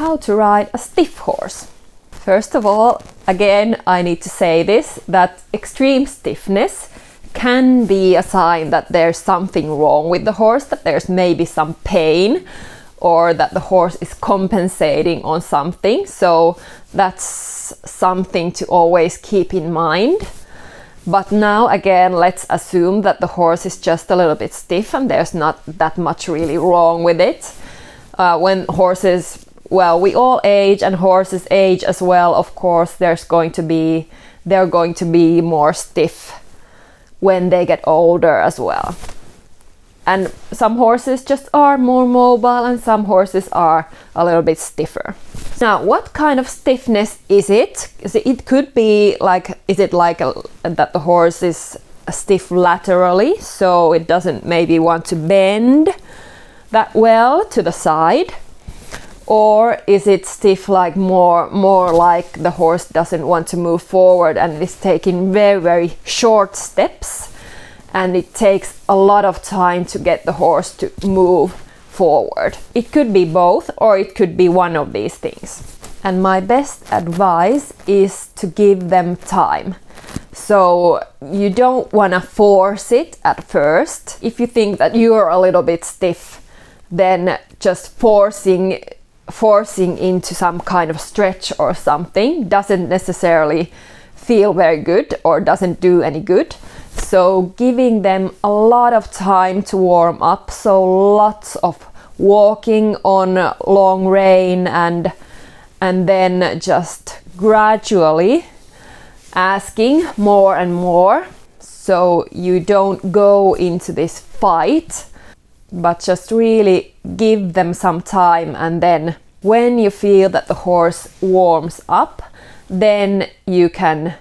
How to ride a stiff horse. First of all, again, I need to say this, that extreme stiffness can be a sign that there's something wrong with the horse, that there's maybe some pain, or that the horse is compensating on something. So that's something to always keep in mind. But now again, let's assume that the horse is just a little bit stiff and there's not that much really wrong with it. When horses, well, we all age and horses age as well, of course, they're going to be more stiff when they get older as well. And some horses just are more mobile and some horses are a little bit stiffer. Now, what kind of stiffness is it? It could be like, is it like that the horse is stiff laterally, so it doesn't maybe want to bend that well to the side? Or is it stiff like more like the horse doesn't want to move forward and is taking very, very short steps? And it takes a lot of time to get the horse to move forward. It could be both, or it could be one of these things. And my best advice is to give them time. So you don't want to force it at first. If you think that you're a little bit stiff, then just forcing into some kind of stretch or something doesn't necessarily feel very good or doesn't do any good. So giving them a lot of time to warm up, so lots of walking on long rein and then just gradually asking more and more, so you don't go into this fight, but just really give them some time. And then when you feel that the horse warms up, then you can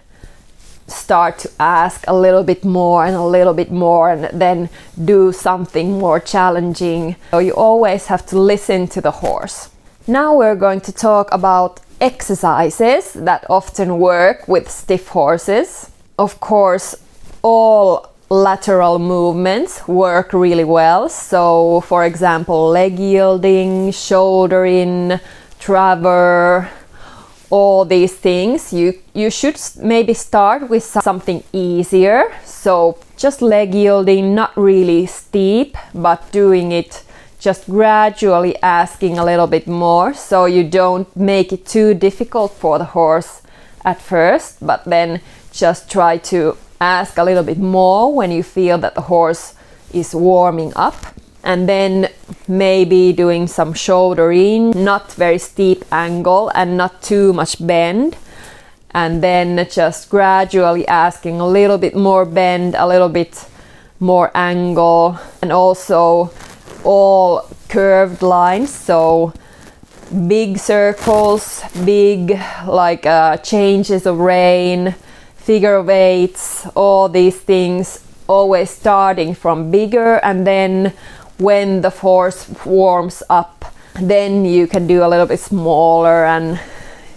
start to ask a little bit more and a little bit more, and then do something more challenging. So you always have to listen to the horse. Now we're going to talk about exercises that often work with stiff horses. Of course, all lateral movements work really well. So for example, leg yielding, shoulder in, traver, all these things. You should maybe start with something easier. So just leg yielding, not really steep, but doing it just gradually, asking a little bit more, so you don't make it too difficult for the horse at first, but then just try to ask a little bit more when you feel that the horse is warming up. And then maybe doing some shoulder in, not very steep angle and not too much bend. And then just gradually asking a little bit more bend, a little bit more angle, and also all curved lines. So big circles, big like changes of rein, figure of eights, all these things, always starting from bigger, and then when the horse warms up, then you can do a little bit smaller and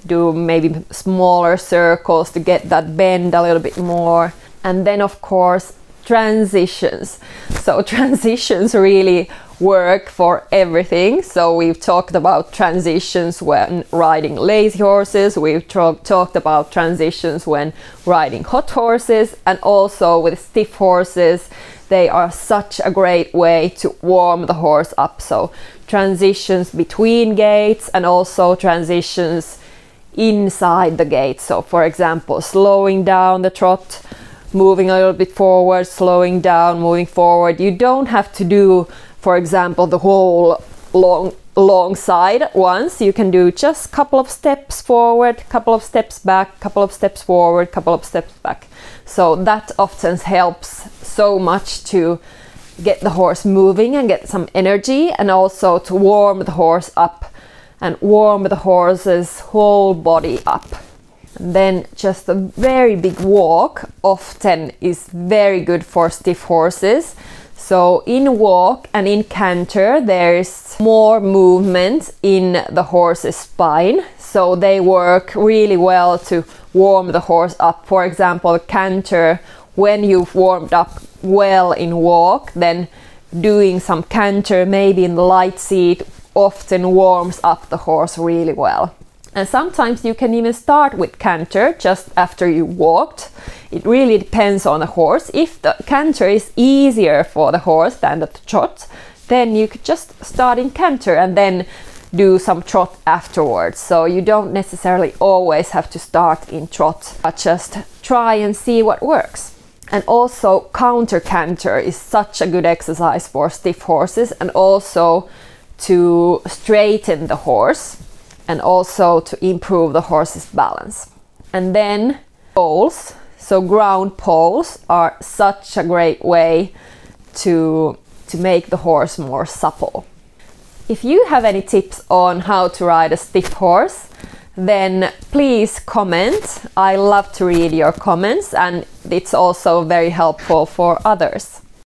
do maybe smaller circles to get that bend a little bit more. And then of course transitions. So transitions really work for everything. So we've talked about transitions when riding lazy horses, we've talked about transitions when riding hot horses, and also with stiff horses, they are such a great way to warm the horse up. So transitions between gaits and also transitions inside the gait. So for example, slowing down the trot, moving a little bit forward, slowing down, moving forward. You don't have to do, for example, the whole long side at once. You can do just a couple of steps forward, couple of steps back, couple of steps forward, couple of steps back. So that often helps so much to get the horse moving and get some energy, and also to warm the horse up and warm the horse's whole body up. And then just a very big walk often is very good for stiff horses. So in walk and in canter, there's more movement in the horse's spine. So they work really well to warm the horse up. For example, canter, when you've warmed up well in walk, then doing some canter maybe in the light seat often warms up the horse really well. And sometimes you can even start with canter just after you walked. It really depends on the horse. If the canter is easier for the horse than the trot, then you could just start in canter and then do some trot afterwards. So you don't necessarily always have to start in trot, but just try and see what works. And also counter canter is such a good exercise for stiff horses, and also to straighten the horse and also to improve the horse's balance. And then poles. So ground poles are such a great way to make the horse more supple. If you have any tips on how to ride a stiff horse, then please comment. I love to read your comments, and it's also very helpful for others.